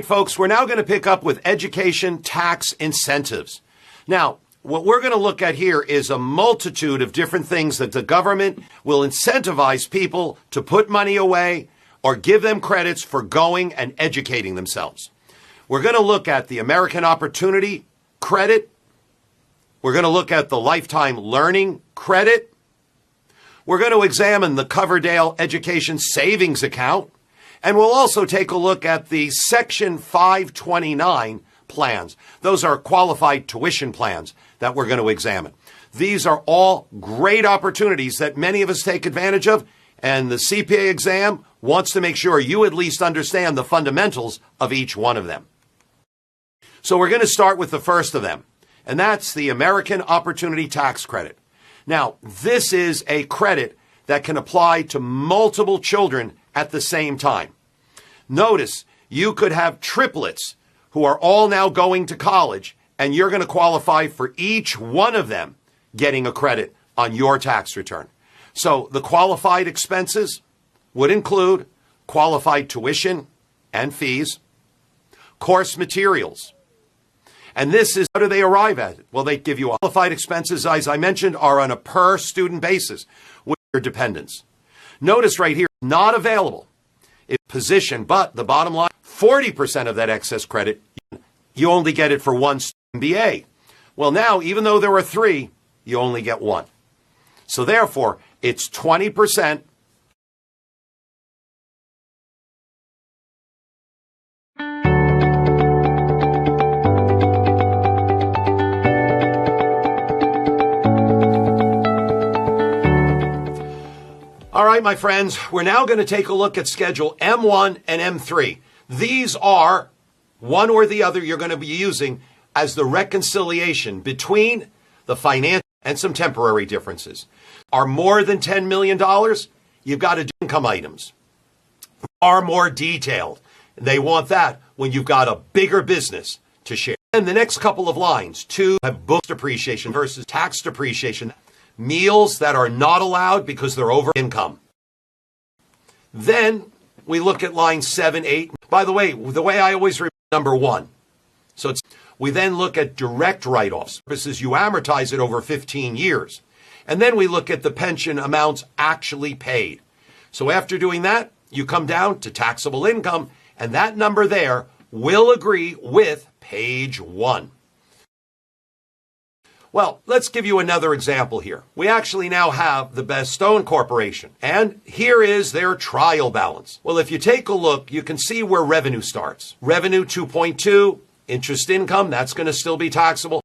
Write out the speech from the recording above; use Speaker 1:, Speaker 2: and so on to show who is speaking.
Speaker 1: right, folks, we're now going to pick up with education tax incentives. Now, what we're going to look at here is a multitude of different things that the government will incentivize people to put money away or give them credits for going and educating themselves. We're going to look at the American Opportunity Credit. We're going to look at the Lifetime Learning Credit. We're going to examine the Coverdale Education Savings Account. And we'll also take a look at the Section 529 plans. Those are qualified tuition plans that we're going to examine. These are all great opportunities that many of us take advantage of, and the CPA exam wants to make sure you at least understand the fundamentals of each one of them. So we're going to start with the first of them, and that's the American Opportunity Tax Credit. Now, this is a credit that can apply to multiple children at the same time. Notice, you could have triplets who are all now going to college, and you're going to qualify for each one of them getting a credit on your tax return. So the qualified expenses would include qualified tuition and fees, course materials. And this is, how do they arrive at it? Well, they give you qualified expenses, as I mentioned, are on a per student basis with your dependents. Notice right here, not available in position, but the bottom line, 40% of that excess credit, you only get it for one MBA. Well, now, even though there are three, you only get one. So therefore, it's 20%. All right, my friends, we're now going to take a look at Schedule M1 and M3. These are one or the other you're going to be using as the reconciliation between the financial and some temporary differences. Are more than $10 million, you've got to do income items. Are more detailed. They want that when you've got a bigger business to share. And the next couple of lines, to have book depreciation versus tax depreciation. Meals that are not allowed because they're over income. Then we look at line 7, 8. By the way I always remember number 1. So we then look at direct write-offs. Purposes you amortize it over 15 years. And then we look at the pension amounts actually paid. So after doing that, you come down to taxable income, and that number there will agree with page 1. Well, let's give you another example here. We actually now have the Bestone Corporation, and here is their trial balance. Well, if you take a look, you can see where revenue starts. Revenue 2.2, interest income, that's going to still be taxable.